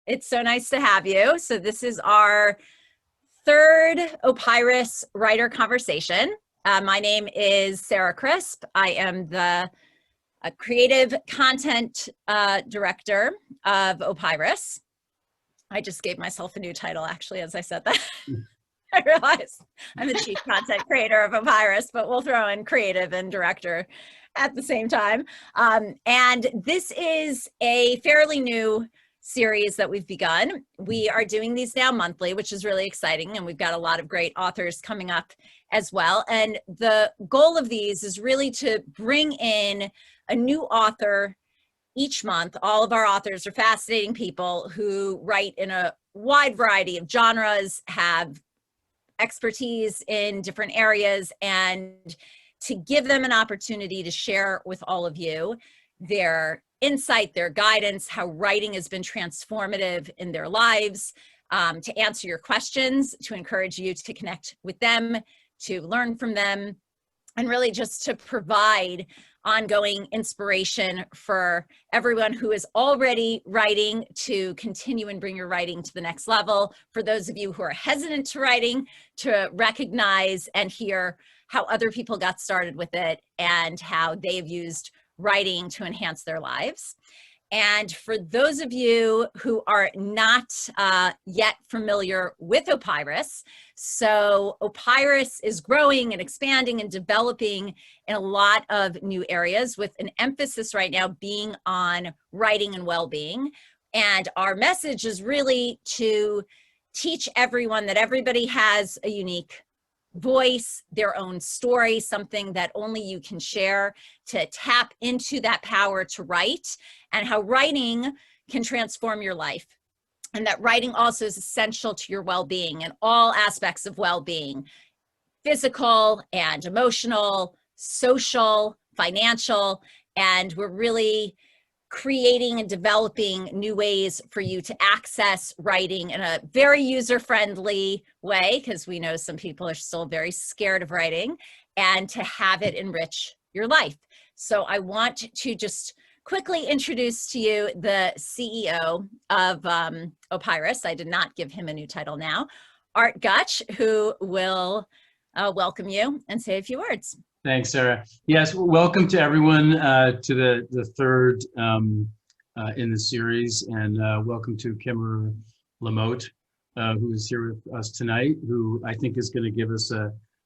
It's so nice to have you. So this is our third Opyrus Writer Conversation. My name is Sarah Crisp. I am the creative content director of Opyrus. I just gave myself a new title, actually, as I said that. I realized I'm the chief content creator of Opyrus, but we'll throw in creative and director at the same time. And this is a fairly new series that we've begun. We are doing these now monthly, which is really exciting. And we've got a lot of great authors coming up as well. And the goal of these is really to bring in a new author each month. All of our authors are fascinating people who write in a wide variety of genres, have expertise in different areas, and to give them an opportunity to share with all of you their insight, their guidance, how writing has been transformative in their lives, to answer your questions, to encourage you to connect with them, to learn from them, and really just to provide ongoing inspiration for everyone who is already writing to continue and bring your writing to the next level. For those of you who are hesitant to writing, to recognize and hear how other people got started with it and how they've used writing to enhance their lives. And for those of you who are not yet familiar with Opyrus, so Opyrus is growing and expanding and developing in a lot of new areas, with an emphasis right now being on writing and well-being. And our message is really to teach everyone that everybody has a unique voice, their own story, something that only you can share, to tap into that power to write, and how writing can transform your life. And that writing also is essential to your well-being and all aspects of well-being, physical and emotional, social, financial. And we're really creating and developing new ways for you to access writing in a very user-friendly way, because we know some people are still very scared of writing, and to have it enrich your life. So I want to just quickly introduce to you the CEO of Opyrus. I did not give him a new title now, Art Gutsch, who will welcome you and say a few words. Thanks, Sarah. Yes, welcome to everyone to the third in the series, and welcome to Kimerer LaMothe, who is here with us tonight, who I think is going to give us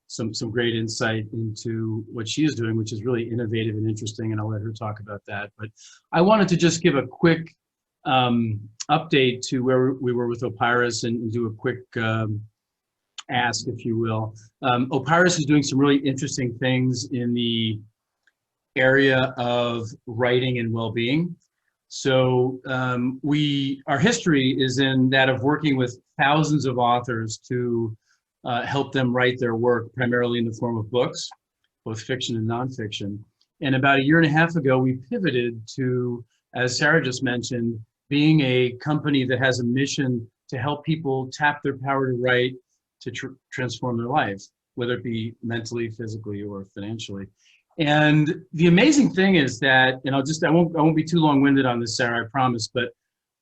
some great insight into what she is doing, which is really innovative and interesting, and I'll let her talk about that. But I wanted to just give a quick update to where we were with Opyrus and do a quick ask, if you will. Opyrus is doing some really interesting things in the area of writing and well-being. So our history is in that of working with thousands of authors to help them write their work, primarily in the form of books, both fiction and nonfiction. And about 1.5 years ago, we pivoted to, as Sarah just mentioned, being a company that has a mission to help people tap their power to write, to transform their lives, whether it be mentally, physically, or financially. And the amazing thing is that, and I won't be too long-winded on this, Sarah, I promise, but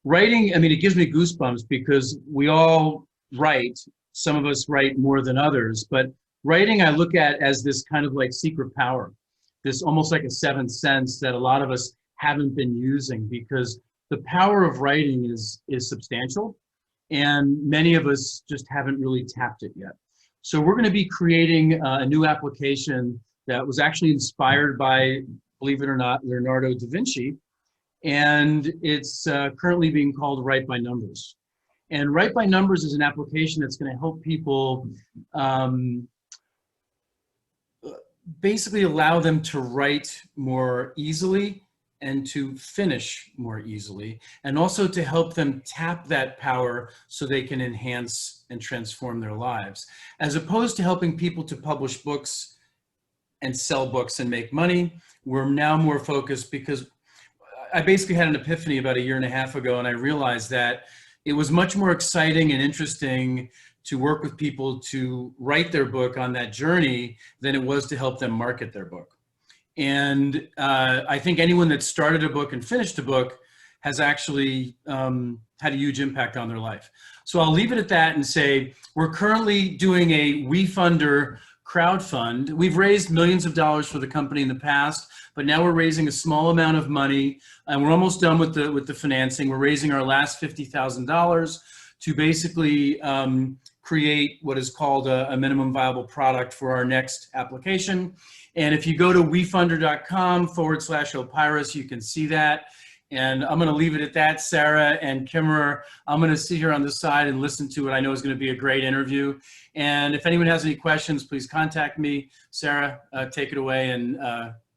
writing, I mean, it gives me goosebumps because we all write. Some of us write more than others, but writing I look at as this kind of like secret power, this almost like a seventh sense that a lot of us haven't been using, because the power of writing is substantial. And many of us just haven't really tapped it yet. So we're going to be creating a new application that was actually inspired by, believe it or not, Leonardo da Vinci. And it's currently being called Write by Numbers. And Write by Numbers is an application that's going to help people basically allow them to write more easily and to finish more easily, and also to help them tap that power so they can enhance and transform their lives. As opposed to helping people to publish books and sell books and make money, we're now more focused, because I basically had an epiphany about 1.5 years ago, and I realized that it was much more exciting and interesting to work with people to write their book on that journey than it was to help them market their book. And I think anyone that started a book and finished a book has actually had a huge impact on their life. So I'll leave it at that and say, we're currently doing a WeFunder crowdfund. We've raised millions of dollars for the company in the past, but now we're raising a small amount of money, and we're almost done with the financing. We're raising our last $50,000 to basically create what is called a minimum viable product for our next application. And if you go to wefunder.com/Opyrus, you can see that. And I'm going to leave it at that. Sarah and Kimerer, I'm going to sit here on the side and listen to what I know is going to be a great interview. And if anyone has any questions, please contact me. Sarah, take it away and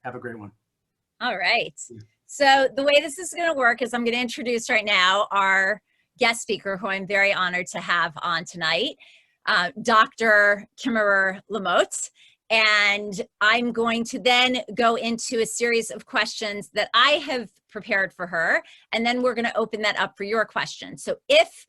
have a great one. All right. So the way this is going to work is I'm going to introduce right now our guest speaker, who I'm very honored to have on tonight, Dr. Kimerer LaMothe. And I'm going to then go into a series of questions that I have prepared for her, and then we're going to open that up for your questions. So if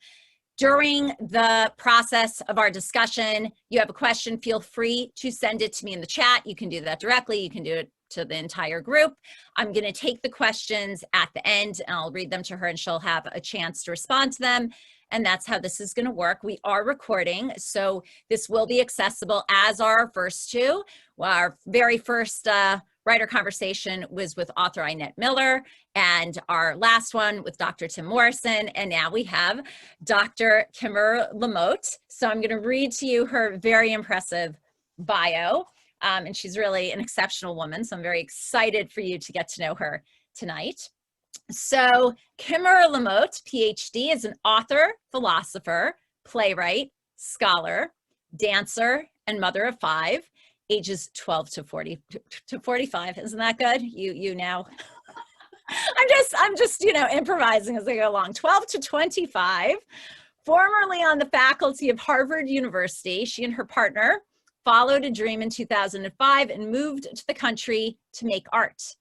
during the process of our discussion you have a question, feel free to send it to me in the chat. You can do that directly. You can do it to the entire group. I'm going to take the questions at the end and I'll read them to her and she'll have a chance to respond to them. And that's how this is going to work. We are recording, so this will be accessible as our first two. Well, our very first writer conversation was with author Inette Miller, and our last one with Dr. Tim Morrison. And now we have Dr. Kimerer LaMothe. So I'm going to read to you her very impressive bio. And she's really an exceptional woman. So I'm very excited for you to get to know her tonight. So Kimerer LaMothe, PhD, is an author, philosopher, playwright, scholar, dancer, and mother of 5, ages 12 to 45. Isn't that good? You now. I'm just improvising as I go along. 12 to 25. Formerly on the faculty of Harvard University, she and her partner followed a dream in 2005 and moved to the country to make art.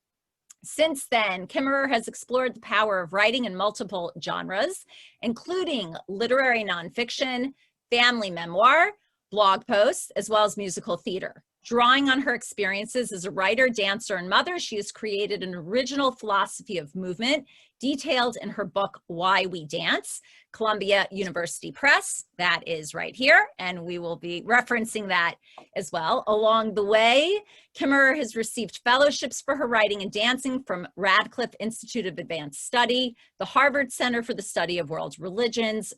Since then, Kimerer has explored the power of writing in multiple genres, including literary nonfiction, family memoir, blog posts, as well as musical theater. Drawing on her experiences as a writer, dancer, and mother, she has created an original philosophy of movement detailed in her book, Why We Dance, Columbia University Press. That is right here, and we will be referencing that as well. Along the way, Kimerer has received fellowships for her writing and dancing from Radcliffe Institute of Advanced Study, the Harvard Center for the Study of World Religions,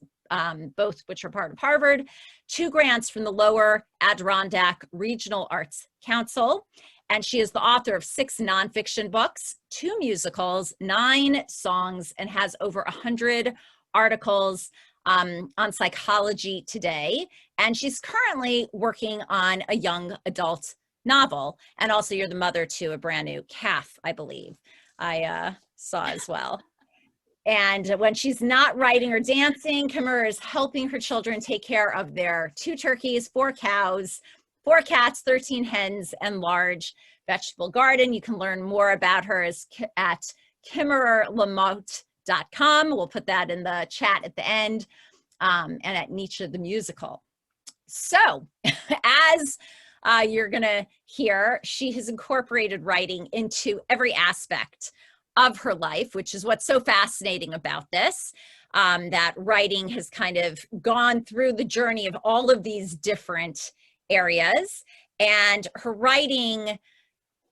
both which are part of Harvard, 2 grants from the Lower Adirondack Regional Arts Council, and she is the author of 6 nonfiction books, 2 musicals, 9 songs, and has over 100 articles on Psychology Today. And she's currently working on a young adult novel. And also you're the mother to a brand new calf, I believe, I saw as well. And when she's not writing or dancing, Kimerer is helping her children take care of their 2 turkeys, 4 cows, 4 cats, 13 hens, and large vegetable garden. You can learn more about her at KimererLaMothe.com. We'll put that in the chat at the end, and at Nietzsche the Musical. So as you're going to hear, she has incorporated writing into every aspect of her life, which is what's so fascinating about this, that writing has kind of gone through the journey of all of these different areas. And her writing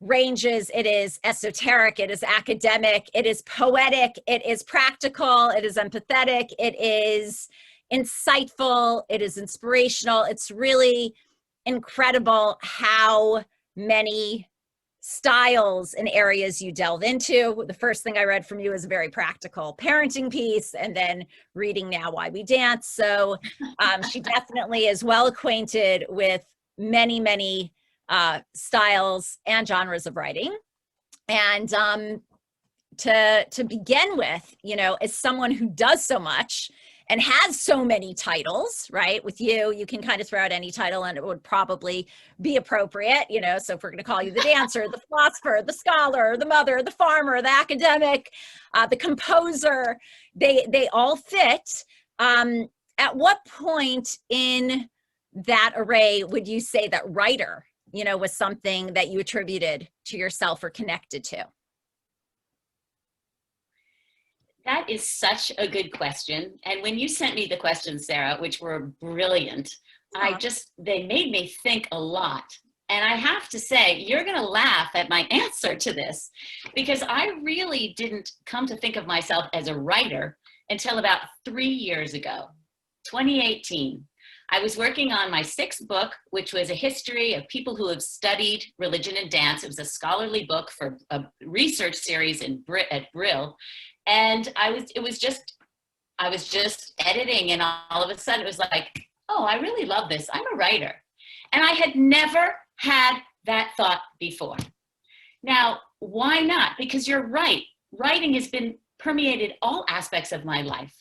ranges, it is esoteric, it is academic, it is poetic, it is practical, it is empathetic, it is insightful, it is inspirational. It's really incredible how many styles and areas you delve into. The first thing I read from you is a very practical parenting piece, and then reading now Why We Dance. So she definitely is well acquainted with many, many styles and genres of writing. And to begin with, as someone who does so much and has so many titles, right? With you can kind of throw out any title and it would probably be appropriate, so if we're going to call you the dancer, the philosopher, the scholar, the mother, the farmer, the academic, the composer, they all fit. At what point in that array would you say that writer, was something that you attributed to yourself or connected to? That is such a good question. And when you sent me the questions, Sarah, which were brilliant, they made me think a lot. And I have to say, you're going to laugh at my answer to this, because I really didn't come to think of myself as a writer until about 3 years ago, 2018. I was working on my 6th book, which was a history of people who have studied religion and dance. It was a scholarly book for a research series at Brill. And I was just editing, and all of a sudden it was like, oh, I really love this. I'm a writer. And I had never had that thought before. Now, why not? Because you're right. Writing has been permeated all aspects of my life.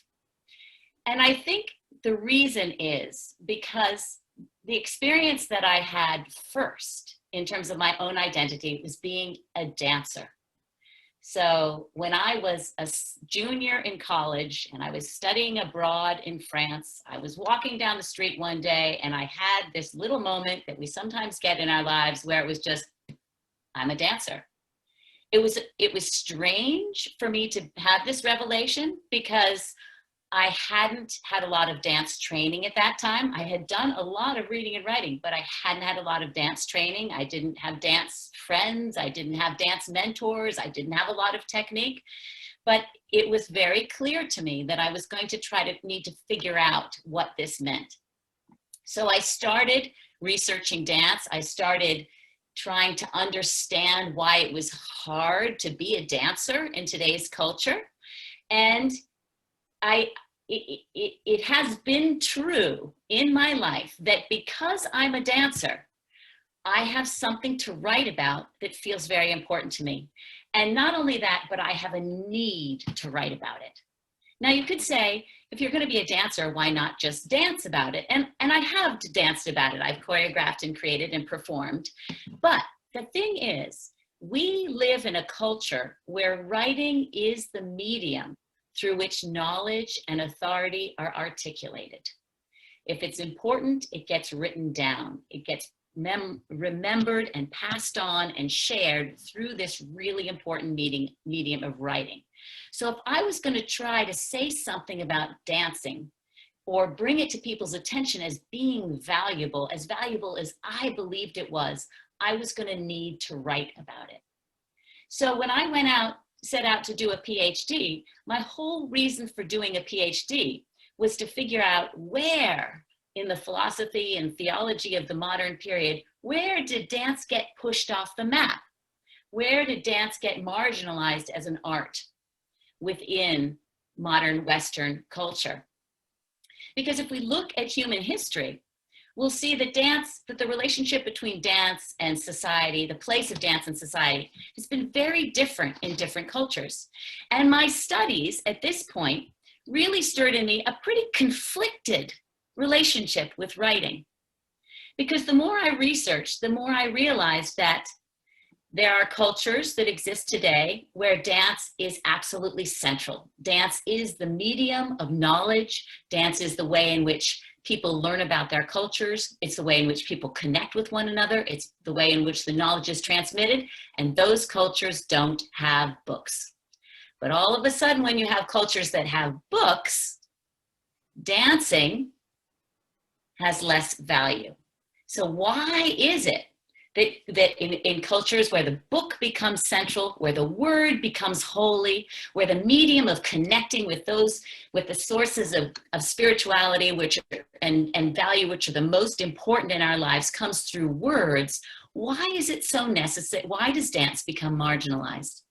And I think the reason is because the experience that I had first in terms of my own identity was being a dancer. So when I was a junior in college and I was studying abroad in France, I was walking down the street one day and I had this little moment that we sometimes get in our lives where it was just, I'm a dancer. It was strange for me to have this revelation because I hadn't had a lot of dance training at that time. I had done a lot of reading and writing, but I hadn't had a lot of dance training. I didn't have dance friends. I didn't have dance mentors. I didn't have a lot of technique. But it was very clear to me that I was going to need to figure out what this meant. So I started researching dance. I started trying to understand why it was hard to be a dancer in today's culture. And it has been true in my life that because I'm a dancer, I have something to write about that feels very important to me. And not only that, but I have a need to write about it. Now you could say, if you're going to be a dancer, why not just dance about it? And I have danced about it. I've choreographed and created and performed. But the thing is, we live in a culture where writing is the medium through which knowledge and authority are articulated. If it's important, it gets written down. It gets remembered and passed on and shared through this really important medium of writing. So if I was going to try to say something about dancing or bring it to people's attention as being valuable as I believed it was, I was going to need to write about it. So when I set out to do a PhD, my whole reason for doing a PhD was to figure out where in the philosophy and theology of the modern period, where did dance get pushed off the map? Where did dance get marginalized as an art within modern Western culture? Because if we look at human history, we'll see that the relationship between dance and society, the place of dance in society, has been very different in different cultures. And my studies at this point really stirred in me a pretty conflicted relationship with writing. Because the more I researched, the more I realized that there are cultures that exist today where dance is absolutely central. Dance is the medium of knowledge. Dance is the way in which people learn about their cultures. It's the way in which people connect with one another. It's the way in which the knowledge is transmitted. And those cultures don't have books. But all of a sudden, when you have cultures that have books, dancing has less value. So why is it that in cultures where the book becomes central, where the word becomes holy, where the medium of connecting with the sources of spirituality and value, which are the most important in our lives, comes through words, why is it so necessary? Why does dance become marginalized?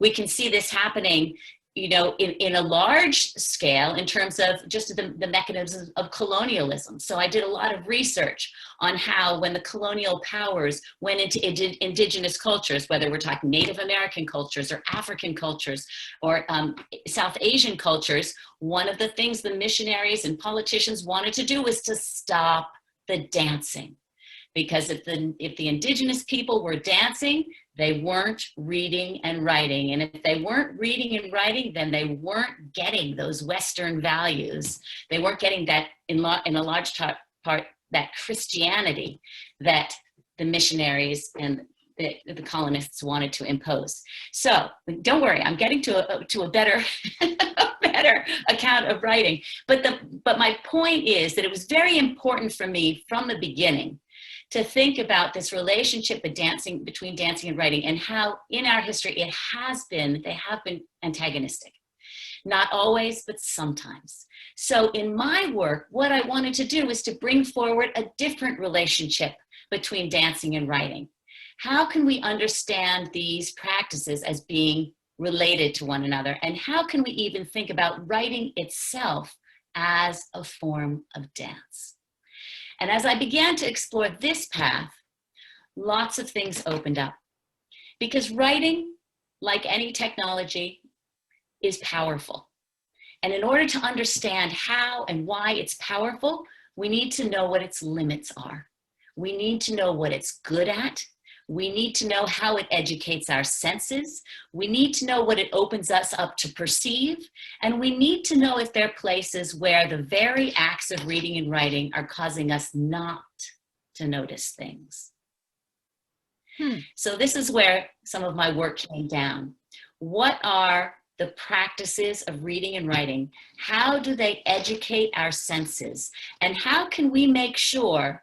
We can see this happening, in a large scale in terms of just the mechanisms of colonialism. So I did a lot of research on how when the colonial powers went into indigenous cultures, whether we're talking Native American cultures or African cultures or South Asian cultures, one of the things the missionaries and politicians wanted to do was to stop the dancing. Because if the indigenous people were dancing, they weren't reading and writing. And if they weren't reading and writing, then they weren't getting those Western values. They weren't getting that, in a large part, that Christianity that the missionaries and the colonists wanted to impose. So don't worry, I'm getting to a better, a better account of writing. But my point is that it was very important for me from the beginning to think about this relationship between dancing and writing, and how in our history they have been antagonistic. Not always, but sometimes. So in my work, what I wanted to do was to bring forward a different relationship between dancing and writing. How can we understand these practices as being related to one another? And how can we even think about writing itself as a form of dance? And as I began to explore this path, lots of things opened up. Because writing, like any technology, is powerful. And in order to understand how and why it's powerful, we need to know what its limits are. We need to know what it's good at. We need to know how it educates our senses. We need to know what it opens us up to perceive. And we need to know if there are places where the very acts of reading and writing are causing us not to notice things. So this is where some of my work came down. What are the practices of reading and writing? How do they educate our senses? And how can we make sure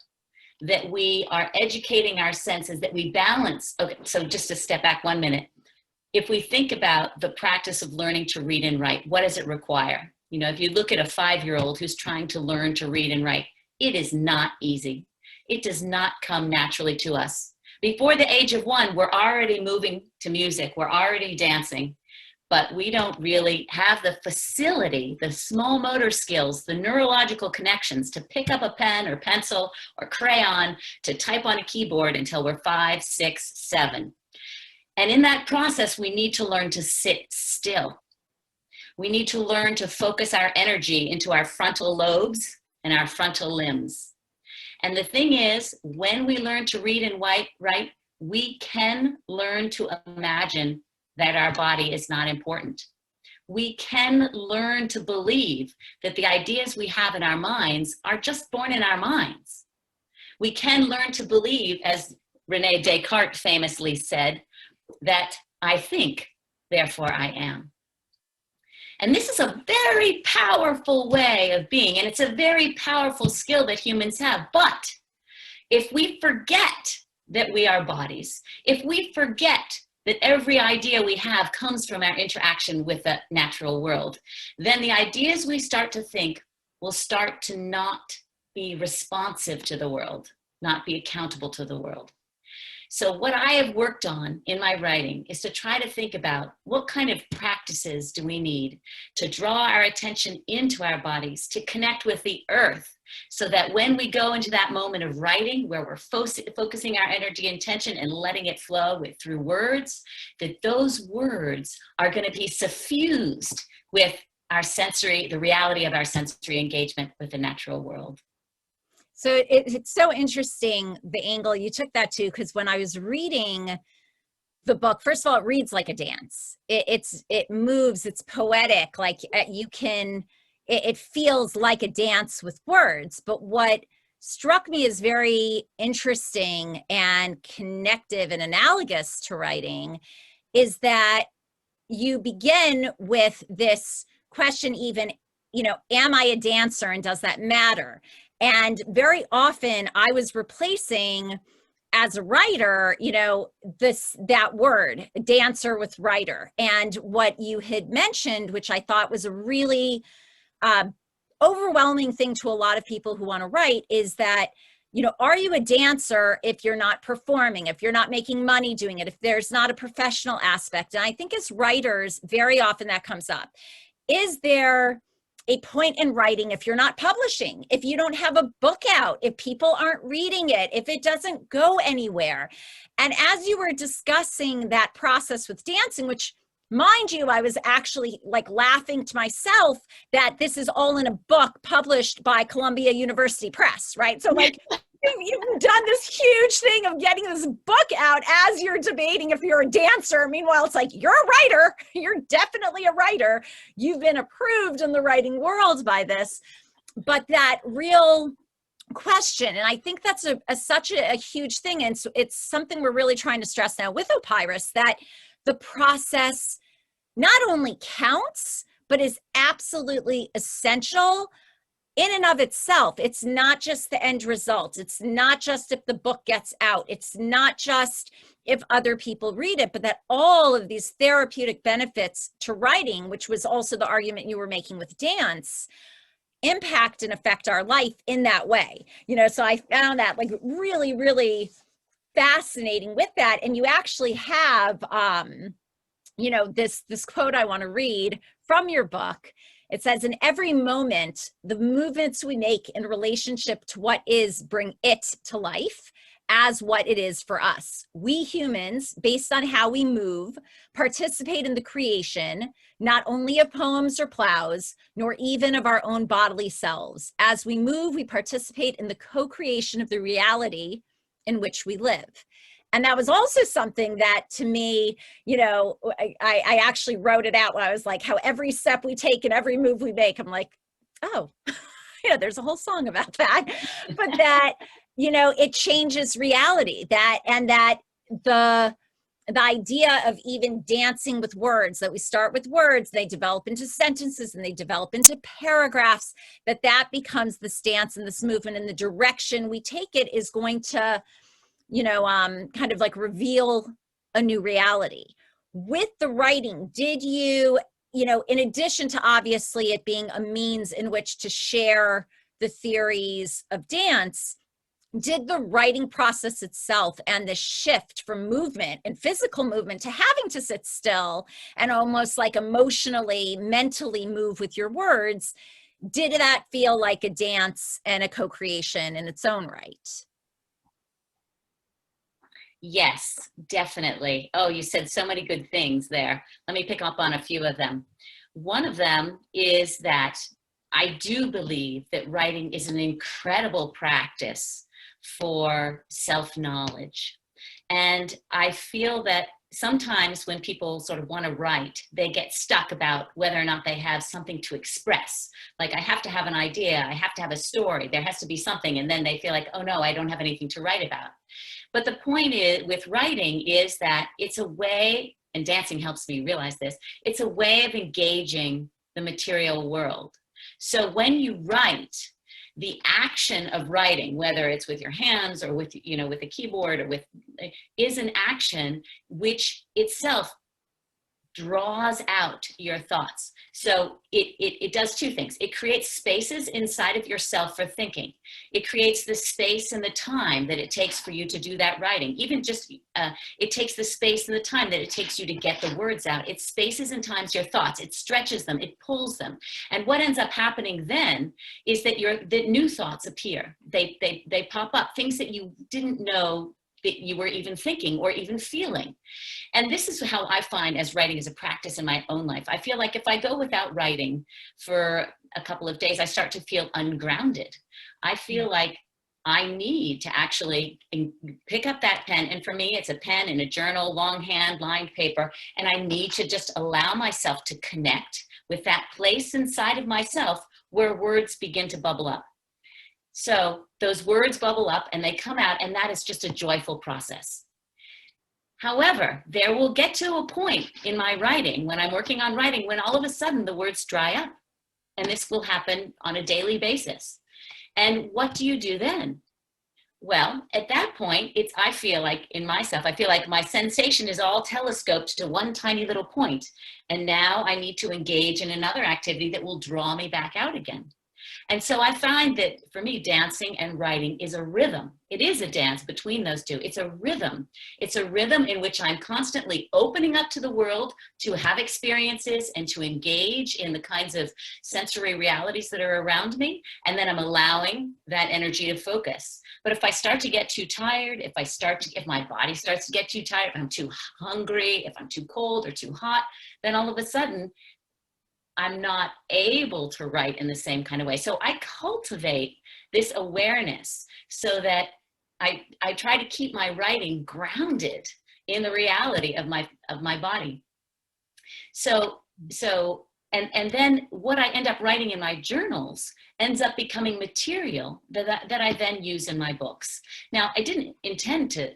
that we are educating our senses, that we balance? Okay, so just to step back 1 minute. If we think about the practice of learning to read and write, what does it require? You know, if you look at a 5-year-old who's trying to learn to read and write, it is not easy. It does not come naturally to us. Before the age of 1, we're already moving to music, we're already dancing, but we don't really have the facility, the small motor skills, the neurological connections to pick up a pen or pencil or crayon to type on a keyboard until we're 5, 6, 7. And in that process, we need to learn to sit still. We need to learn to focus our energy into our frontal lobes and our frontal limbs. And the thing is, when we learn to read and write, we can learn to imagine that our body is not important. We can learn to believe that the ideas we have in our minds are just born in our minds. We can learn to believe, as René Descartes famously said, that I think, therefore I am. And this is a very powerful way of being, and it's a very powerful skill that humans have. But if we forget that we are bodies, if we forget that every idea we have comes from our interaction with the natural world, then the ideas we start to think will start to not be responsive to the world, not be accountable to the world. So what I have worked on in my writing is to try to think about what kind of practices do we need to draw our attention into our bodies, to connect with the earth, so that when we go into that moment of writing where we're focusing our energy and attention and letting it flow through words, that those words are going to be suffused with our sensory, the reality of our sensory engagement with the natural world. So it's so interesting, the angle you took that to, because when I was reading the book, first of all, it reads like a dance. It moves, it's poetic, like it feels like a dance with words. But what struck me as very interesting and connective and analogous to writing is that you begin with this question, even, you know, am I a dancer and does that matter? And very often I was replacing, as a writer, you know, that word, dancer, with writer. And what you had mentioned, which I thought was a really overwhelming thing to a lot of people who want to write, is that, you know, are you a dancer if you're not performing, if you're not making money doing it, if there's not a professional aspect? And I think as writers, very often that comes up. Is there a point in writing if you're not publishing, if you don't have a book out, if people aren't reading it, if it doesn't go anywhere? And as you were discussing that process with dancing, which, mind you, I was actually like laughing to myself that this is all in a book published by Columbia University Press, right? So like, you've done this huge thing of getting this book out as you're debating if you're a dancer. Meanwhile, it's like, you're a writer. You're definitely a writer. You've been approved in the writing world by this. But that real question. And I think that's such a huge thing. And so it's something we're really trying to stress now with Opyrus, that the process not only counts, but is absolutely essential in and of itself. It's not just the end result. It's not just if the book gets out. It's not just if other people read it, but that all of these therapeutic benefits to writing, which was also the argument you were making with dance, impact and affect our life in that way. So I found that like really, really fascinating with that. And you actually have, this quote I want to read from your book. It says, in every moment, the movements we make in relationship to what is bring it to life as what it is for us. We humans, based on how we move, participate in the creation, not only of poems or plows, nor even of our own bodily selves. As we move, we participate in the co-creation of the reality in which we live. And that was also something that, to me, I actually wrote it out when I was like, how every step we take and every move we make, I'm like, oh, there's a whole song about that. But that, it changes reality. That the idea of even dancing with words, that we start with words, they develop into sentences and they develop into paragraphs, that becomes this dance and this movement, and the direction we take it is going to kind of like reveal a new reality. With the writing, did you, in addition to obviously it being a means in which to share the theories of dance, did the writing process itself and the shift from movement and physical movement to having to sit still and almost like emotionally, mentally move with your words, did that feel like a dance and a co-creation in its own right? Yes, definitely. Oh, you said so many good things there. Let me pick up on a few of them. One of them is that I do believe that writing is an incredible practice for self-knowledge. And I feel that sometimes when people sort of want to write, they get stuck about whether or not they have something to express. Like, I have to have an idea, I have to have a story, there has to be something, and then they feel like, oh no, I don't have anything to write about. But the point is, with writing, is that it's a way, and dancing helps me realize this, it's a way of engaging the material world. So when you write, the action of writing, whether it's with your hands or with, with a keyboard or with, is an action which itself draws out your thoughts. So it does two things. It creates spaces inside of yourself for thinking. It creates the space and the time that it takes for you to do that writing. Even just, it takes the space and the time that it takes you to get the words out. It spaces and times your thoughts. It stretches them. It pulls them. And what ends up happening then is that new thoughts appear. They pop up, things that you didn't know that you were even thinking or even feeling. And this is how I find as writing is a practice in my own life. I feel like if I go without writing for a couple of days, I start to feel ungrounded. I feel like I need to actually pick up that pen. And for me, it's a pen in a journal, longhand, lined paper. And I need to just allow myself to connect with that place inside of myself where words begin to bubble up. So those words bubble up and they come out, and that is just a joyful process. However, there will get to a point in my writing, when I'm working on writing, when all of a sudden the words dry up. And this will happen on a daily basis. And what do you do then? Well, at that point, I feel like in myself, I feel like my sensation is all telescoped to one tiny little point. And now I need to engage in another activity that will draw me back out again. And so I find that for me, dancing and writing is a rhythm. It is a dance between those two. It's a rhythm. It's a rhythm in which I'm constantly opening up to the world to have experiences and to engage in the kinds of sensory realities that are around me. And then I'm allowing that energy to focus. But if I start to get too tired, if my body starts to get too tired, if I'm too hungry, if I'm too cold or too hot, then all of a sudden, I'm not able to write in the same kind of way. So I cultivate this awareness so that I try to keep my writing grounded in the reality of my body. So And then what I end up writing in my journals ends up becoming material that I then use in my books. Now, I didn't intend to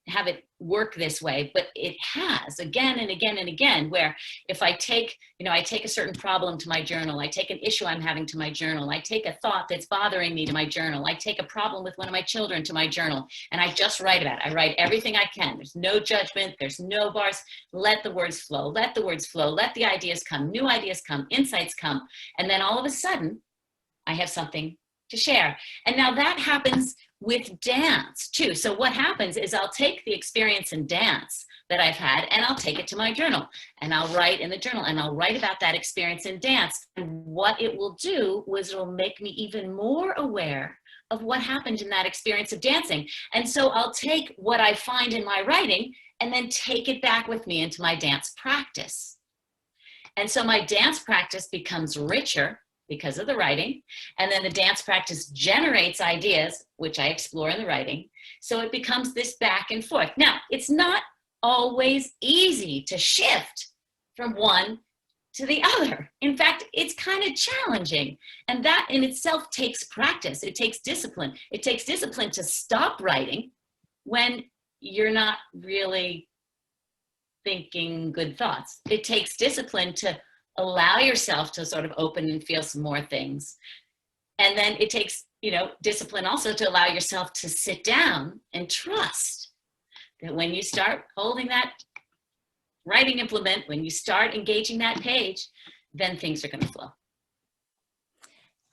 have it work this way, but it has again and again and again, where if I take, I take a certain problem to my journal, I take an issue I'm having to my journal, I take a thought that's bothering me to my journal, I take a problem with one of my children to my journal, and I just write about it. I write everything I can. There's no judgment, there's no bars. Let the words flow, let the words flow, let the ideas come, new ideas come, insights come, and then all of a sudden, I have something to share. And now that happens with dance too. So what happens is I'll take the experience in dance that I've had and I'll take it to my journal and I'll write in the journal and I'll write about that experience in dance. And what it will do was it'll make me even more aware of what happened in that experience of dancing. And so I'll take what I find in my writing and then take it back with me into my dance practice. And so my dance practice becomes richer because of the writing, and then the dance practice generates ideas, which I explore in the writing. So it becomes this back and forth. Now, it's not always easy to shift from one to the other. In fact, it's kind of challenging. And that in itself takes practice. It takes discipline. It takes discipline to stop writing when you're not really thinking good thoughts. It takes discipline to allow yourself to sort of open and feel some more things. And then it takes, discipline also to allow yourself to sit down and trust that when you start holding that writing implement, when you start engaging that page, then things are going to flow.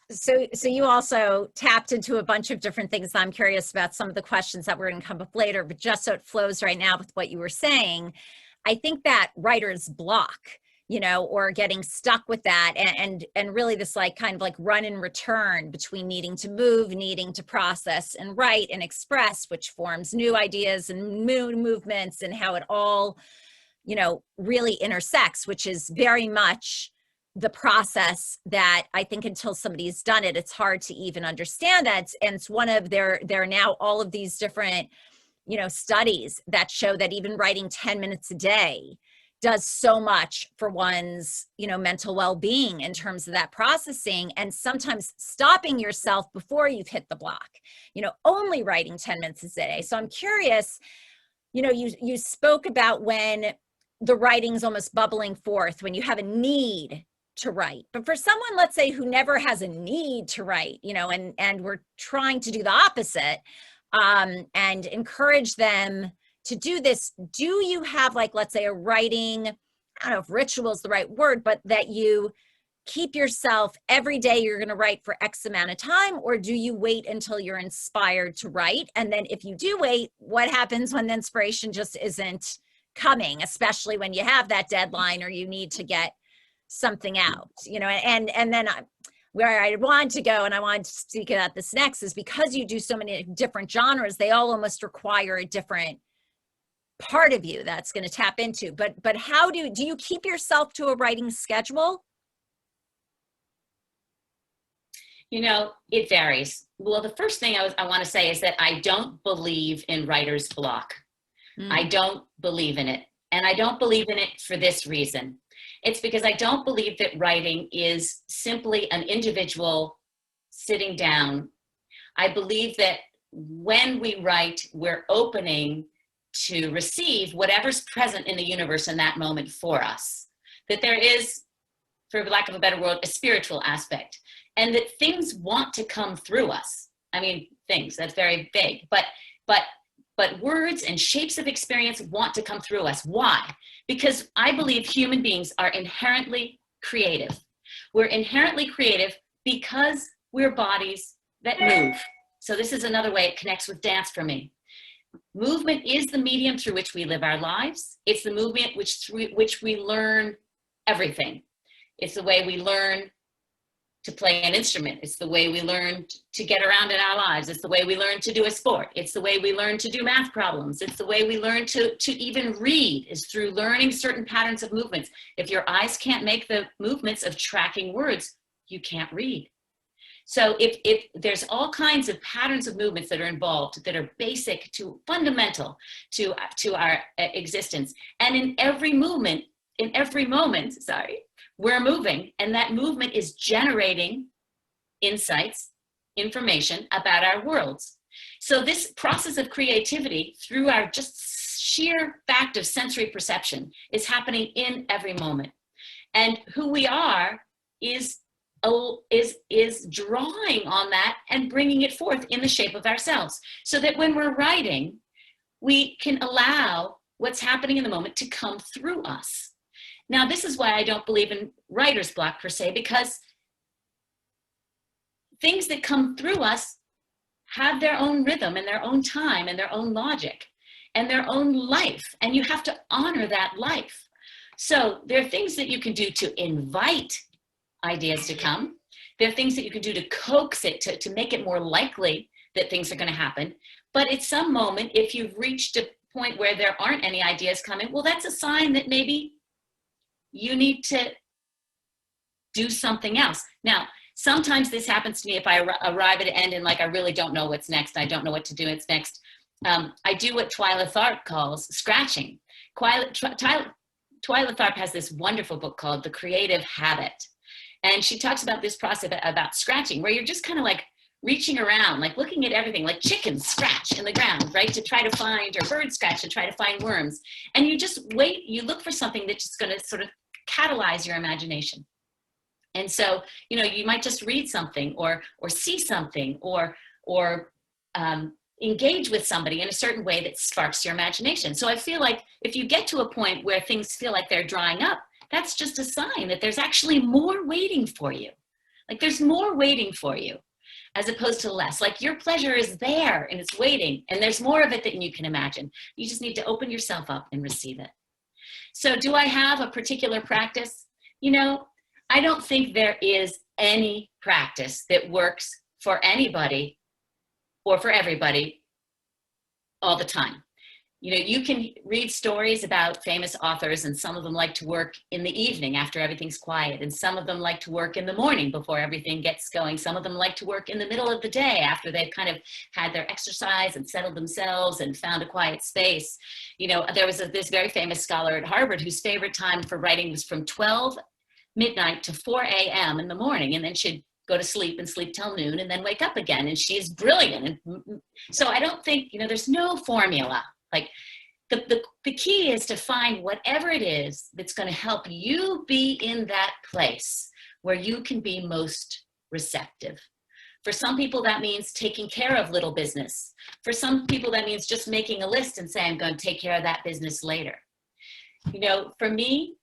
So you also tapped into a bunch of different things. I'm curious about some of the questions that we're going to come up later, but just so it flows right now with what you were saying, I think that writer's block, or getting stuck with that and really this kind of run and return between needing to move, needing to process and write and express, which forms new ideas and new movements and how it all, really intersects, which is very much the process that I think until somebody's done it, it's hard to even understand that. And it's one of there are now all of these different, studies that show that even writing 10 minutes a day does so much for one's, mental well-being in terms of that processing, and sometimes stopping yourself before you've hit the block, only writing 10 minutes a day. So I'm curious, you spoke about when the writing's almost bubbling forth, when you have a need to write. But for someone, let's say, who never has a need to write, and we're trying to do the opposite, and encourage them to do this, do you have let's say a writing, I don't know if ritual is the right word, but that you keep yourself every day you're going to write for X amount of time, or do you wait until you're inspired to write? And then if you do wait, what happens when the inspiration just isn't coming, especially when you have that deadline or you need to get something out, and then where I want to go, and I want to speak about this next, is because you do so many different genres, they all almost require a different part of you that's going to tap into. But how do you keep yourself to a writing schedule? It varies. Well, the first thing I want to say is that I don't believe in writer's block. I don't believe in it. And I don't believe in it for this reason. It's because I don't believe that writing is simply an individual sitting down. I believe that when we write, we're opening to receive whatever's present in the universe in that moment for us. That there is, for lack of a better word, a spiritual aspect. And that things want to come through us. I mean, things, that's very vague. But words and shapes of experience want to come through us. Why? Because I believe human beings are inherently creative. We're inherently creative because we're bodies that move. So this is another way it connects with dance for me. Movement is the medium through which we live our lives. It's the movement through which we learn everything. It's the way we learn to play an instrument. It's the way we learn to get around in our lives. It's the way we learn to do a sport. It's the way we learn to do math problems. It's the way we learn to even read, is through learning certain patterns of movements. If your eyes can't make the movements of tracking words, you can't read. So if there's all kinds of patterns of movements that are involved, that are basic to fundamental to our existence. And in every moment, we're moving, and that movement is generating insights, information about our worlds. So this process of creativity through our just sheer fact of sensory perception is happening in every moment. And who we are is drawing on that and bringing it forth in the shape of ourselves, so that when we're writing, we can allow what's happening in the moment to come through us. Now, this is why I don't believe in writer's block per se, because things that come through us have their own rhythm and their own time and their own logic and their own life, and you have to honor that life. So there are things that you can do to invite ideas to come. There are things that you can do to coax it, to make it more likely that things are going to happen. But at some moment, if you've reached a point where there aren't any ideas coming, well, that's a sign that maybe you need to do something else. Now, sometimes this happens to me if I arrive at an end and like, I really don't know what's next. I don't know what to do. It's next. I do what Twyla Tharp calls scratching. Twyla Tharp has this wonderful book called The Creative Habit. And she talks about this process about scratching, where you're just kind of like reaching around, like looking at everything, like chickens scratch in the ground, right? To try to find, or birds scratch to try to find worms. And you just wait, you look for something that's just going to sort of catalyze your imagination. And so, you know, you might just read something or see something or engage with somebody in a certain way that sparks your imagination. So I feel like if you get to a point where things feel like they're drying up, that's just a sign that there's actually more waiting for you. Like there's more waiting for you as opposed to less. Like your pleasure is there and it's waiting, and there's more of it than you can imagine. You just need to open yourself up and receive it. So do I have a particular practice? You know, I don't think there is any practice that works for anybody or for everybody all the time. You know, you can read stories about famous authors, and some of them like to work in the evening after everything's quiet, and some of them like to work in the morning before everything gets going. Some of them like to work in the middle of the day after they've kind of had their exercise and settled themselves and found a quiet space. You know, there was this very famous scholar at Harvard whose favorite time for writing was from 12 midnight to 4 a.m. in the morning, and then she'd go to sleep and sleep till noon and then wake up again, and she's brilliant. And so I don't think, you know, there's no formula. Like the key is to find whatever it is that's going to help you be in that place where you can be most receptive. For some people, that means taking care of little business. For some people, that means just making a list and saying, I'm going to take care of that business later. You know, for me,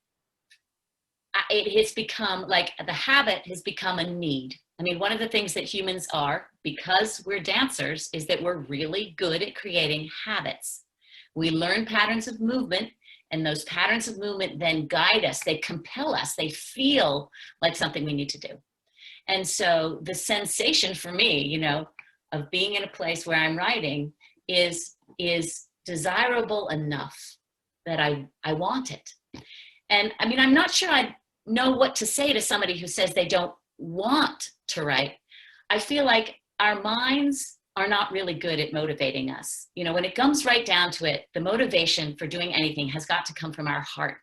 it has become like the habit has become a need. I mean, one of the things that humans are, because we're dancers, is that we're really good at creating habits. We learn patterns of movement, and those patterns of movement then guide us. They compel us. They feel like something we need to do. And so the sensation for me, you know, of being in a place where I'm writing is desirable enough that I want it. And I mean, I'm not sure I know what to say to somebody who says they don't want to write. I feel like our minds are not really good at motivating us. You know, when it comes right down to it, the motivation for doing anything has got to come from our heart.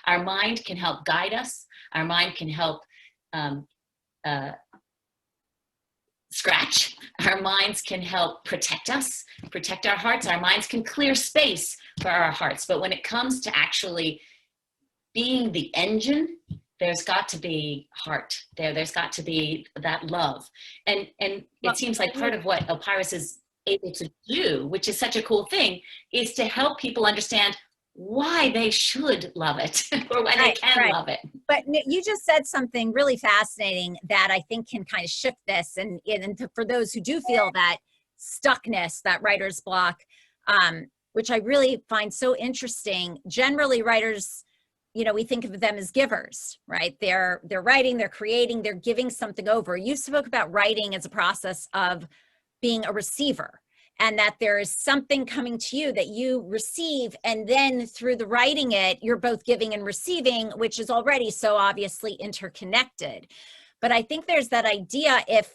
Our mind can help guide us. Our mind can help scratch. Our minds can help protect us, protect our hearts. Our minds can clear space for our hearts. But when it comes to actually being the engine, there's got to be heart there. There's got to be that love. And it seems like part of what Opyrus is able to do, which is such a cool thing, is to help people understand why they should love it or why they can love it. But you just said something really fascinating that I think can kind of shift this. And for those who do feel that stuckness, that writer's block, which I really find so interesting. Generally, writers, you know, we think of them as givers, right? They're writing, they're creating, they're giving something over. You spoke about writing as a process of being a receiver, and that there is something coming to you that you receive, and then through the writing it, you're both giving and receiving, which is already so obviously interconnected. But I think there's that idea, if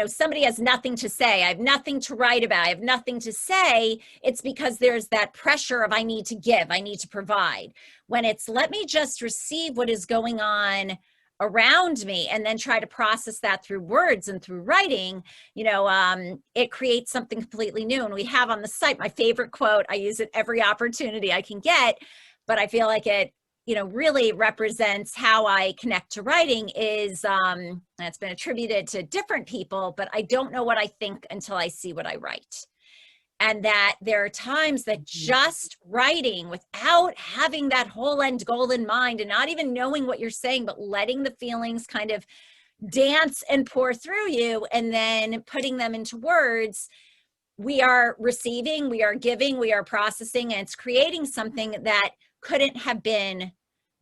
somebody has nothing to say, I have nothing to write about, I have nothing to say, it's because there's that pressure of I need to give, I need to provide. When it's let me just receive what is going on around me and then try to process that through words and through writing, it creates something completely new. And we have on the site my favorite quote. I use it every opportunity I can get, but I feel like it really represents how I connect to writing is, it's been attributed to different people, but I don't know what I think until I see what I write. And that there are times that just writing without having that whole end goal in mind and not even knowing what you're saying, but letting the feelings kind of dance and pour through you and then putting them into words, we are receiving, we are giving, we are processing, and it's creating something that couldn't have been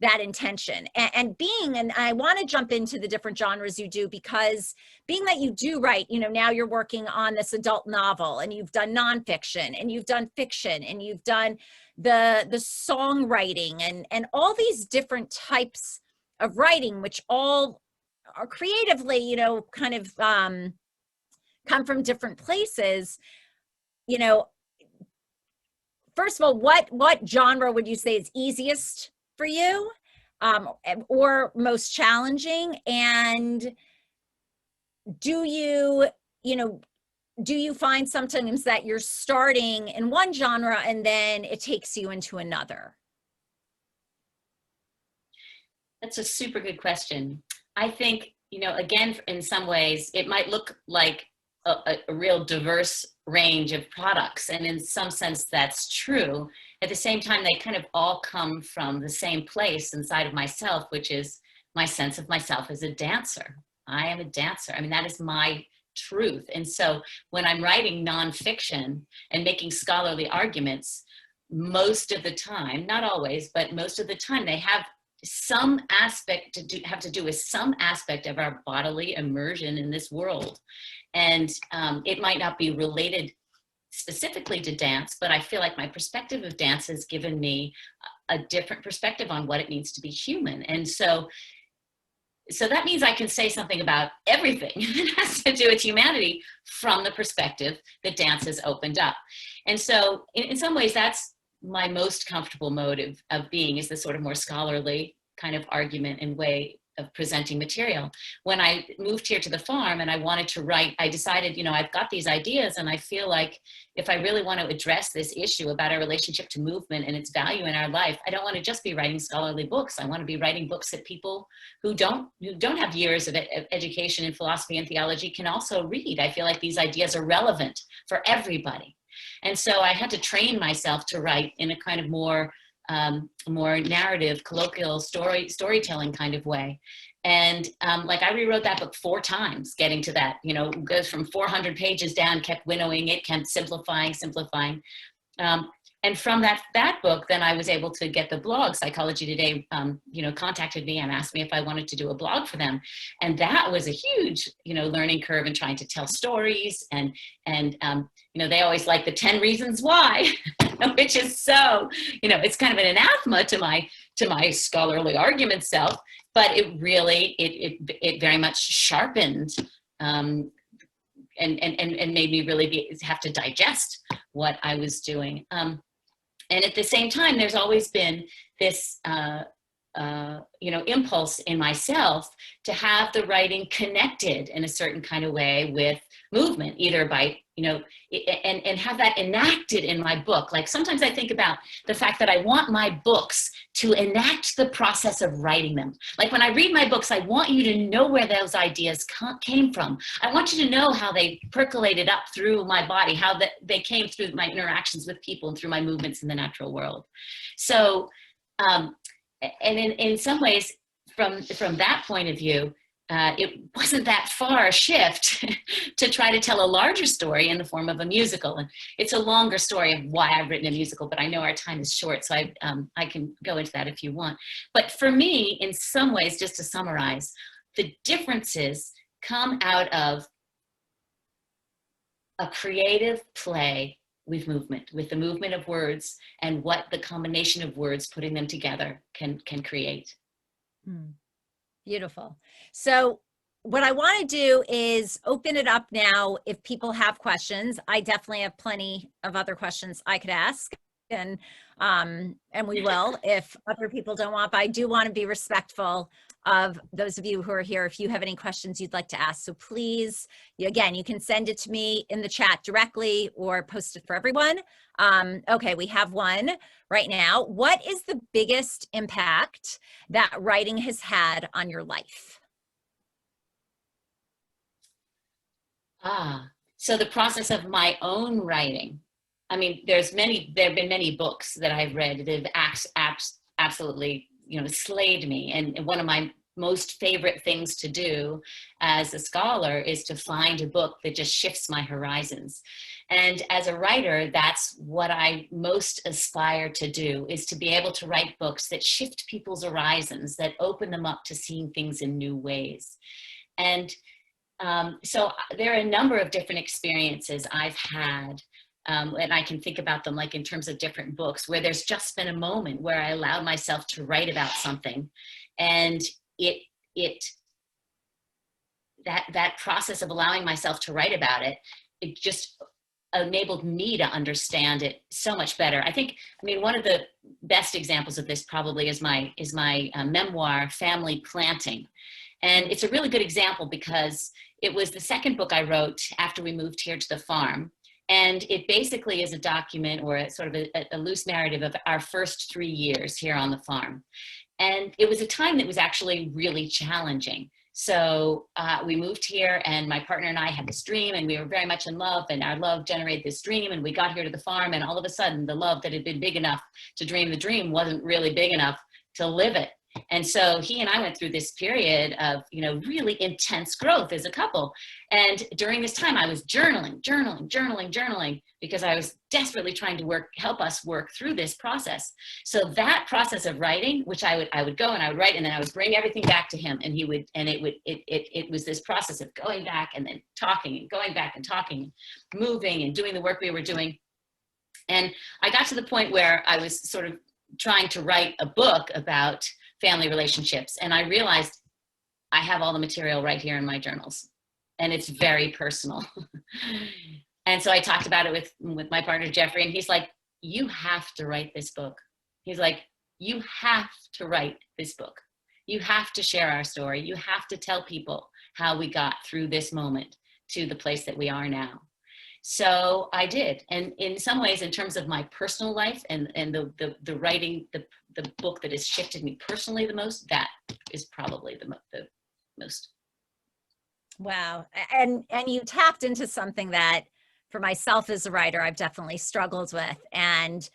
that intention. And I want to jump into the different genres you do, because being that you do write, now you're working on this adult novel and you've done nonfiction and you've done fiction and you've done the songwriting and all these different types of writing, which all are creatively, kind of come from different places. First of all, what genre would you say is easiest for you, or most challenging? And do you find sometimes that you're starting in one genre and then it takes you into another? That's a super good question. I think, again, in some ways, it might look like a real diverse range of products. And in some sense, that's true. At the same time, they kind of all come from the same place inside of myself, which is my sense of myself as a dancer. I am a dancer. I mean, that is my truth. And so when I'm writing nonfiction and making scholarly arguments, most of the time, not always, but most of the time, they have some aspect have to do with some aspect of our bodily immersion in this world. And it might not be related specifically to dance, but I feel like my perspective of dance has given me a different perspective on what it means to be human. And so that means I can say something about everything that has to do with humanity from the perspective that dance has opened up. And so in some ways, that's my most comfortable mode of being, is the sort of more scholarly kind of argument and way of presenting material. When I moved here to the farm and I wanted to write, I decided, I've got these ideas, and I feel like if I really want to address this issue about our relationship to movement and its value in our life, I don't want to just be writing scholarly books. I want to be writing books that people who don't have years of education in philosophy and theology can also read. I feel like these ideas are relevant for everybody. And so I had to train myself to write in a kind of more narrative, colloquial storytelling kind of way. And I rewrote that book 4 times, getting to that, goes from 400 pages down, kept winnowing it, kept simplifying. And from that book, then I was able to get the blog. Psychology Today, contacted me and asked me if I wanted to do a blog for them. And that was a huge, learning curve in trying to tell stories. And they always like the 10 reasons why, which is so, it's kind of an anathema to my scholarly argument self, but it really, it very much sharpened, and made me really have to digest what I was doing. And at the same time, there's always been this, impulse in myself to have the writing connected in a certain kind of way with movement, either by, and have that enacted in my book. Like sometimes I think about the fact that I want my books to enact the process of writing them. Like when I read my books, I want you to know where those ideas came from. I want you to know how they percolated up through my body, how they came through my interactions with people and through my movements in the natural world. So, and in some ways, from that point of view, it wasn't that far a shift to try to tell a larger story in the form of a musical. And it's a longer story of why I've written a musical, but I know our time is short, so I can go into that if you want. But for me, in some ways, just to summarize, the differences come out of a creative play with movement, with the movement of words and what the combination of words, putting them together, can create. Beautiful. So what I want to do is open it up now. If people have questions, I definitely have plenty of other questions I could ask, and we will if other people don't want, but I do want to be respectful of those of you who are here. If you have any questions you'd like to ask, so please, again, you can send it to me in the chat directly or post it for everyone. Okay, we have one right now. What is the biggest impact that writing has had on your life? So the process of my own writing. I mean, there have been many books that I've read that have absolutely, slayed me. And one of my most favorite things to do as a scholar is to find a book that just shifts my horizons. And as a writer, that's what I most aspire to do, is to be able to write books that shift people's horizons, that open them up to seeing things in new ways. And so there are a number of different experiences I've had, and I can think about them like in terms of different books, where there's just been a moment where I allowed myself to write about something, and that process of allowing myself to write about it, it just enabled me to understand it so much better. I mean, one of the best examples of this probably is my memoir, Family Planting. And it's a really good example because it was the second book I wrote after we moved here to the farm. And it basically is a document, or a sort of a loose narrative of our first 3 years here on the farm. And it was a time that was actually really challenging. So we moved here, and my partner and I had this dream, and we were very much in love, and our love generated this dream, and we got here to the farm, and all of a sudden the love that had been big enough to dream the dream wasn't really big enough to live it. And so he and I went through this period of, really intense growth as a couple. And during this time, I was journaling, because I was desperately trying to help us work through this process. So that process of writing, which I would go and I would write, and then I would bring everything back to him, and it was this process of going back and then talking and going back and talking, moving and doing the work we were doing. And I got to the point where I was sort of trying to write a book about family relationships. And I realized I have all the material right here in my journals, and it's very personal. And so I talked about it with my partner, Jeffrey, and he's like, you have to write this book. He's like, you have to write this book. You have to share our story. You have to tell people how we got through this moment to the place that we are now. So I did. And in some ways, in terms of my personal life and the writing, the book that has shifted me personally the most, that is probably the most. Wow. And you tapped into something that for myself as a writer, I've definitely struggled with. And,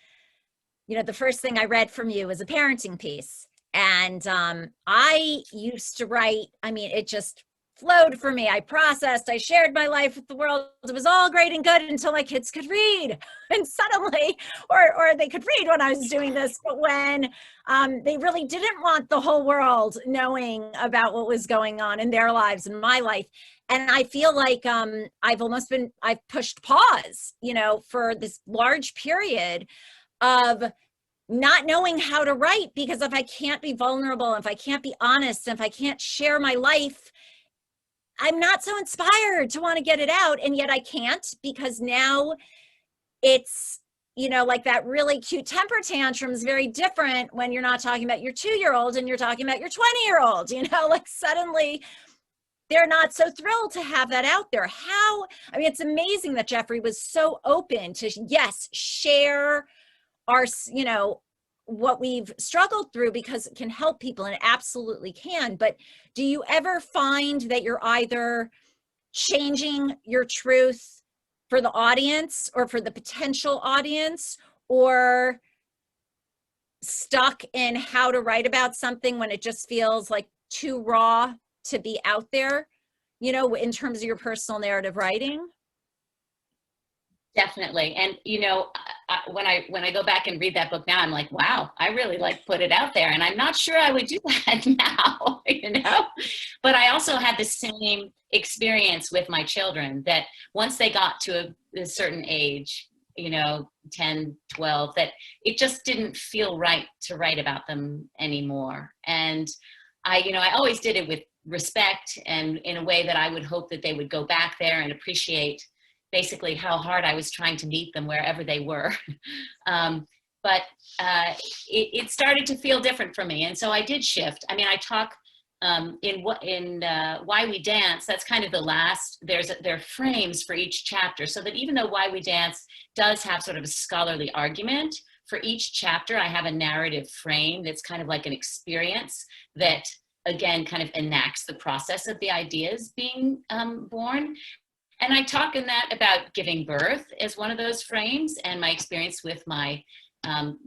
the first thing I read from you was a parenting piece. And I used to write, I mean, it just flowed for me. I processed, I shared my life with the world. It was all great and good until my kids could read. And suddenly, or they could read when I was doing this, but when they really didn't want the whole world knowing about what was going on in their lives and my life. And I feel like I've pushed pause, for this large period of not knowing how to write, because if I can't be vulnerable, if I can't be honest, if I can't share my life, I'm not so inspired to want to get it out. And yet I can't, because now it's, like that really cute temper tantrum is very different when you're not talking about your 2-year-old and you're talking about your 20-year-old, like suddenly they're not so thrilled to have that out there. It's amazing that Jeffrey was so open to, yes, share our, what we've struggled through, because it can help people, and it absolutely can. But do you ever find that you're either changing your truth for the audience or for the potential audience, or stuck in how to write about something when it just feels like too raw to be out there, in terms of your personal narrative writing? Definitely. And, when I go back and read that book now, I'm like, wow, I really put it out there. And I'm not sure I would do that now, but I also had the same experience with my children, that once they got to a certain age, 10, 12, that it just didn't feel right to write about them anymore. And I always did it respect and in a way that I would hope that they would go back there and appreciate basically how hard I was trying to meet them wherever they were. But it started to feel different for me. And so I did shift. I mean, I talk in Why We Dance, that's kind of the last, there are frames for each chapter, so that even though Why We Dance does have sort of a scholarly argument, for each chapter I have a narrative frame that's kind of like an experience that, again, kind of enacts the process of the ideas being born. And I talk in that about giving birth as one of those frames, and my experience with my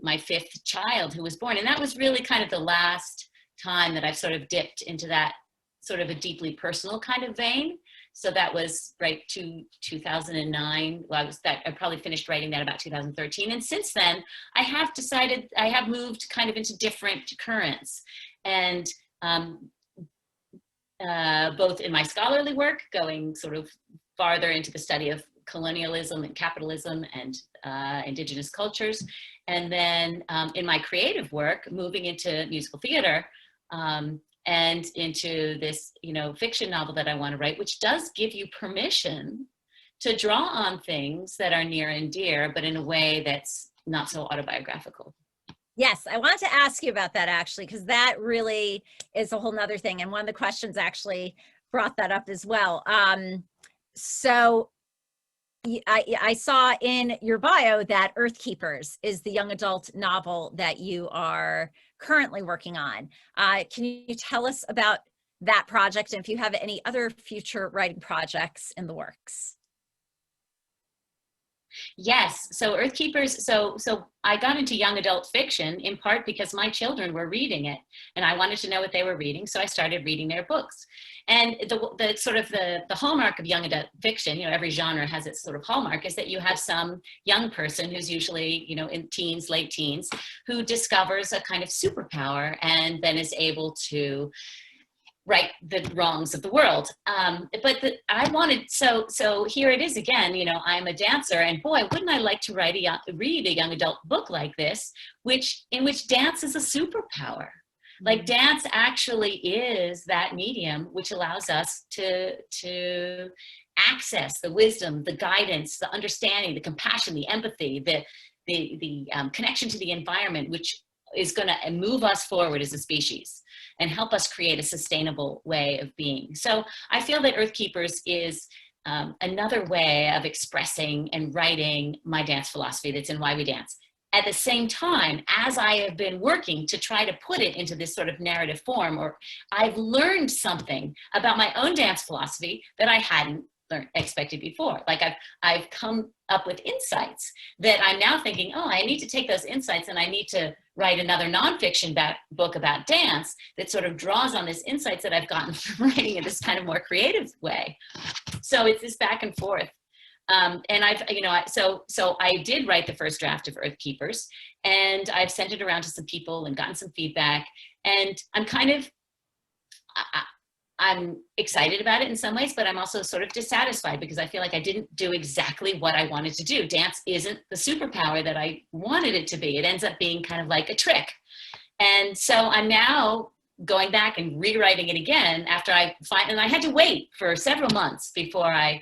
my fifth child who was born. And that was really kind of the last time that I've sort of dipped into that sort of a deeply personal kind of vein. So that was right to 2009. Well, I probably finished writing that about 2013. And since then, I have decided, I have moved kind of into different currents. And both in my scholarly work, going sort of farther into the study of colonialism and capitalism and indigenous cultures. And then in my creative work, moving into musical theater and into this, fiction novel that I want to write, which does give you permission to draw on things that are near and dear, but in a way that's not so autobiographical. Yes, I wanted to ask you about that actually, because that really is a whole nother thing. And one of the questions actually brought that up as well. So I saw in your bio that Earthkeepers is the young adult novel that you are currently working on. Can you tell us about that project and if you have any other future writing projects in the works? Yes, so Earthkeepers, so I got into young adult fiction in part because my children were reading it and I wanted to know what they were reading, so I started reading their books. And the sort of the hallmark of young adult fiction, every genre has its sort of hallmark, is that you have some young person who's usually, in teens, late teens, who discovers a kind of superpower and then is able to right the wrongs of the world. I wanted, so here it is again, I'm a dancer, and boy, wouldn't I like to read a young adult book like this, in which dance is a superpower. Like dance actually is that medium which allows us to access the wisdom, the guidance, the understanding, the compassion, the empathy, the connection to the environment, which is going to move us forward as a species and help us create a sustainable way of being. So I feel that Earthkeepers is another way of expressing and writing my dance philosophy that's in Why We Dance. At the same time, as I have been working to try to put it into this sort of narrative form, or I've learned something about my own dance philosophy that I hadn't expected before. Like I've come up with insights that I'm now thinking, oh, I need to take those insights and I need to write another nonfiction book about dance that sort of draws on this insights that I've gotten from writing in this kind of more creative way. So it's this back and forth. And so I did write the first draft of Earthkeepers, and I've sent it around to some people and gotten some feedback, and I'm excited about it in some ways, but I'm also sort of dissatisfied because I feel like I didn't do exactly what I wanted to do. Dance isn't the superpower that I wanted it to be. It ends up being kind of like a trick. And so I'm now going back and rewriting it again after and I had to wait for several months before I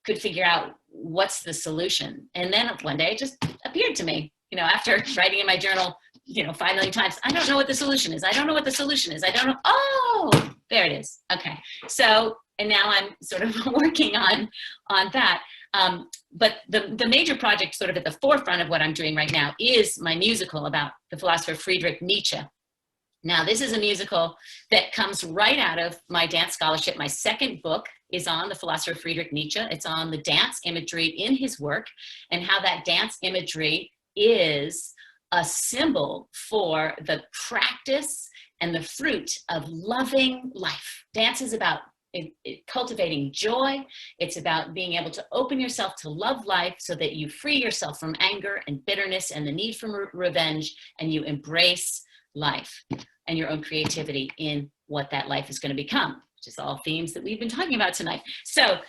could figure out what's the solution. And then one day it just appeared to me, after writing in my journal, 5 million times, I don't know what the solution is. I don't know what the solution is. I don't know. Oh, there it is. Okay. So, and now I'm sort of working on that. But the major project sort of at the forefront of what I'm doing right now is my musical about the philosopher Friedrich Nietzsche. Now, this is a musical that comes right out of my dance scholarship. My second book is on the philosopher Friedrich Nietzsche. It's on the dance imagery in his work and how that dance imagery is a symbol for the practice and the fruit of loving life. Dance is about cultivating joy. It's about being able to open yourself to love life so that you free yourself from anger and bitterness and the need for revenge, and you embrace life and your own creativity in what that life is going to become, which is all themes that we've been talking about tonight. So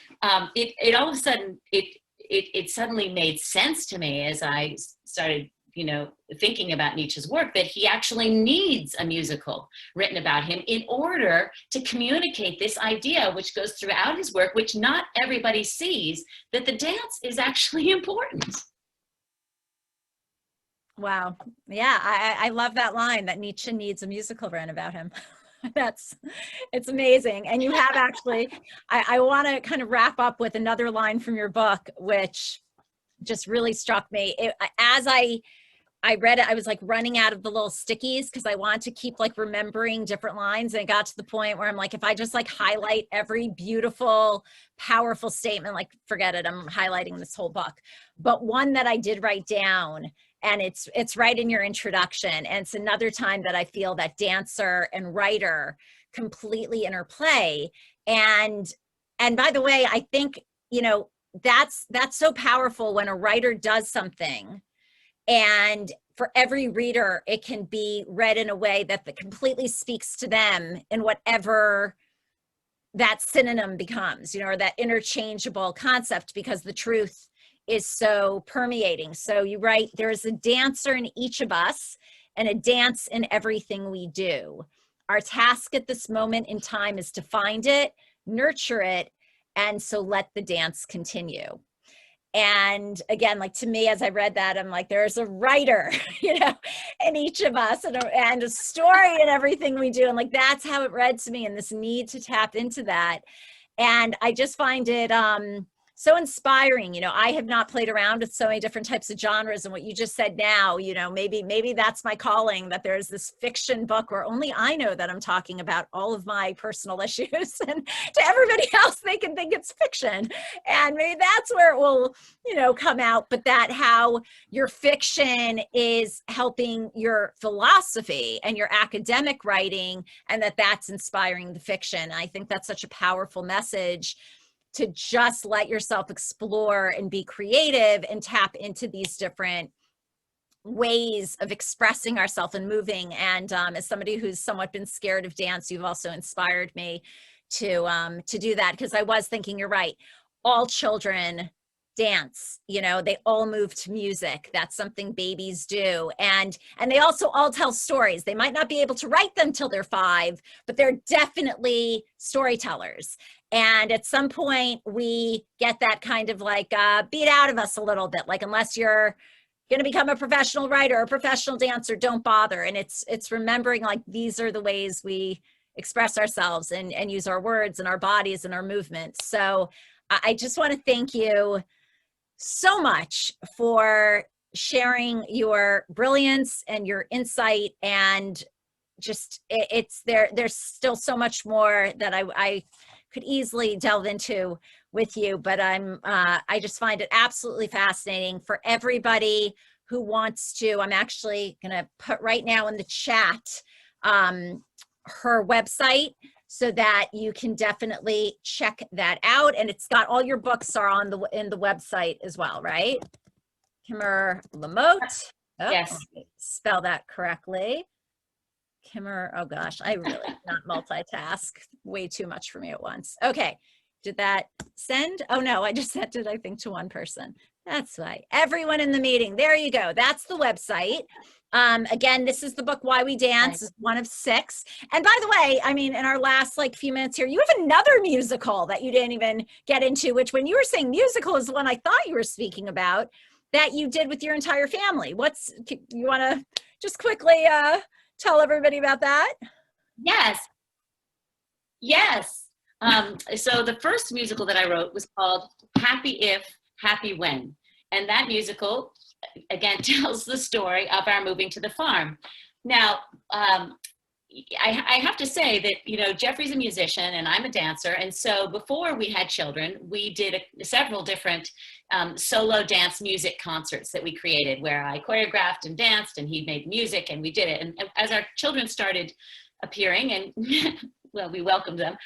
it all of a sudden, it suddenly made sense to me as I started you know, thinking about Nietzsche's work, that he actually needs a musical written about him in order to communicate this idea, which goes throughout his work, which not everybody sees, that the dance is actually important. Wow. Yeah, I love that line, that Nietzsche needs a musical written about him. It's amazing. And you have actually, I want to kind of wrap up with another line from your book, which just really struck me. As I read it, I was like running out of the little stickies because I wanted to keep like remembering different lines. And it got to the point where I'm like, if I just like highlight every beautiful, powerful statement, like forget it, I'm highlighting this whole book. But one that I did write down, and it's right in your introduction, and it's another time that I feel that dancer and writer completely interplay. And by the way, I think, you know, that's so powerful when a writer does something, and for every reader, it can be read in a way that completely speaks to them in whatever that synonym becomes, you know, or that interchangeable concept, because the truth is so permeating. So you write, there is a dancer in each of us and a dance in everything we do. Our task at this moment in time is to find it, nurture it, and so let the dance continue. And again, like to me, as I read that, I'm like, there's a writer, you know, in each of us, and a story in everything we do. And like, that's how it read to me, and this need to tap into that. And I just find it so inspiring. You know, I have not played around with so many different types of genres, and what you just said now, you know, maybe that's my calling, that there's this fiction book where only I know that I'm talking about all of my personal issues, and to everybody else, they can think it's fiction. And maybe that's where it will, you know, come out, but that how your fiction is helping your philosophy and your academic writing, and that's inspiring the fiction. I think that's such a powerful message, to just let yourself explore and be creative and tap into these different ways of expressing ourselves and moving. And as somebody who's somewhat been scared of dance, you've also inspired me to do that, because I was thinking, you're right, all children dance, you know, they all move to music. That's something babies do. And they also all tell stories. They might not be able to write them till they're 5, but they're definitely storytellers. And at some point we get that kind of like beat out of us a little bit, like, unless you're going to become a professional writer or a professional dancer, don't bother. And it's remembering, like, these are the ways we express ourselves and use our words and our bodies and our movements. So I just want to thank you so much for sharing your brilliance and your insight, and just there's still so much more that I could easily delve into with you, but I just find it absolutely fascinating. For everybody who wants to, I'm actually gonna put right now in the chat her website, so that you can definitely check that out. And it's got all your books are on in the website as well, right? Kimerer LaMothe. Oh, Yes. Spell that correctly. Kimerer, oh gosh, I really not multitask. Way too much for me at once. Okay, did that send? Oh no, I just sent it, I think, to one person. That's right. Everyone in the meeting, there you go. That's the website. Again, this is the book, Why We Dance, is one of 6. And by the way, I mean, in our last like few minutes here, you have another musical that you didn't even get into, which when you were saying musical is the one I thought you were speaking about, that you did with your entire family. You want to just quickly tell everybody about that? Yes. So the first musical that I wrote was called Happy If, Happy When. And that musical, again, tells the story of our moving to the farm. Now, I have to say that, you know, Jeffrey's a musician and I'm a dancer. And so before we had children, we did several different solo dance music concerts that we created, where I choreographed and danced and he made music and we did it. And as our children started appearing, and well, we welcomed them,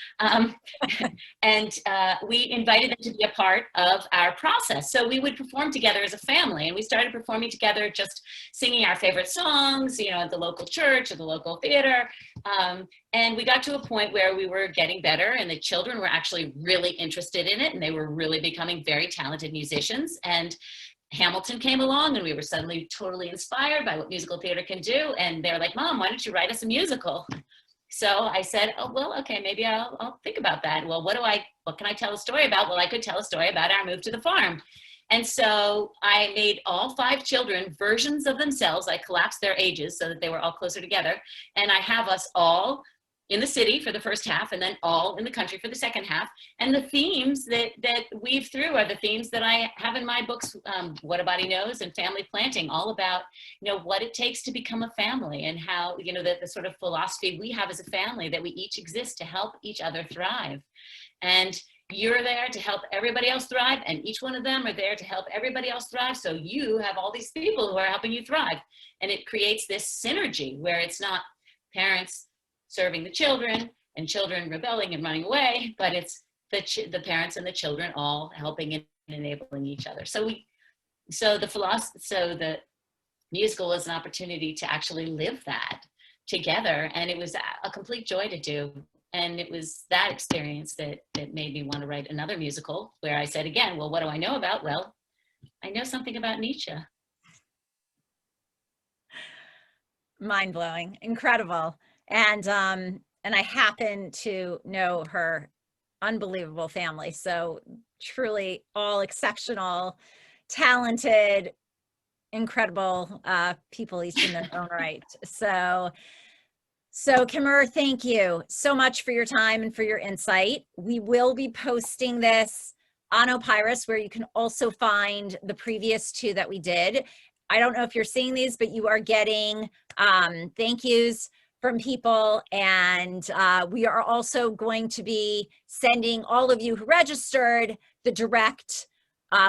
and we invited them to be a part of our process. So we would perform together as a family, and we started performing together, just singing our favorite songs, you know, at the local church or the local theater. And we got to a point where we were getting better, and the children were actually really interested in it, and they were really becoming very talented musicians. And Hamilton came along, and we were suddenly totally inspired by what musical theater can do. And they're like, Mom, why don't you write us a musical? So I said, oh, well, okay, maybe I'll think about that. Well, what can I tell a story about? Well, I could tell a story about our move to the farm. And so I made all 5 children versions of themselves. I collapsed their ages so that they were all closer together. And I have us all in the city for the first half, and then all in the country for the second half. And the themes that weave through are the themes that I have in my books, What a Body Knows and Family Planting, all about, what it takes to become a family, and how, the sort of philosophy we have as a family, that we each exist to help each other thrive. And you're there to help everybody else thrive, and each one of them are there to help everybody else thrive. So you have all these people who are helping you thrive. And it creates this synergy where it's not parents serving the children and children rebelling and running away, but it's the parents and the children all helping and enabling each other. So the musical was an opportunity to actually live that together, and it was a complete joy to do. And it was that experience that made me want to write another musical, where I said again, well, what do I know about? Well, I know something about Nietzsche. Mind-blowing, incredible. And I happen to know her unbelievable family. So truly all exceptional, talented, incredible people, each in their own right. So Kimerer, thank you so much for your time and for your insight. We will be posting this on Opyrus, where you can also find the previous 2 that we did. I don't know if you're seeing these, but you are getting thank yous from people. And we are also going to be sending all of you who registered the direct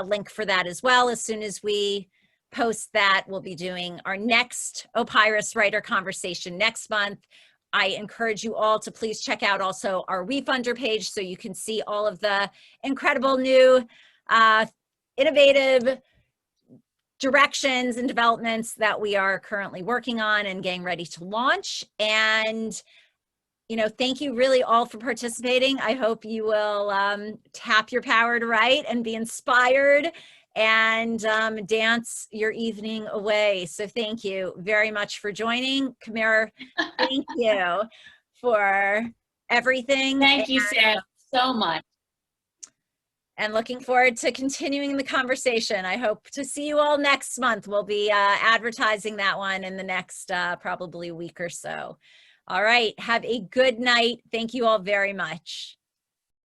link for that as well. As soon as we post that, we'll be doing our next Opyrus Writer Conversation next month. I encourage you all to please check out also our WeFunder page, so you can see all of the incredible new innovative directions and developments that we are currently working on and getting ready to launch. And thank you really all for participating. I hope you will tap your power to write and be inspired and dance your evening away. So thank you very much for joining. Kimerer, thank you for everything. Thank you, Sarah, so much. And looking forward to continuing the conversation. I hope to see you all next month. We'll be advertising that one in the next probably week or so. All right, have a good night. Thank you all very much.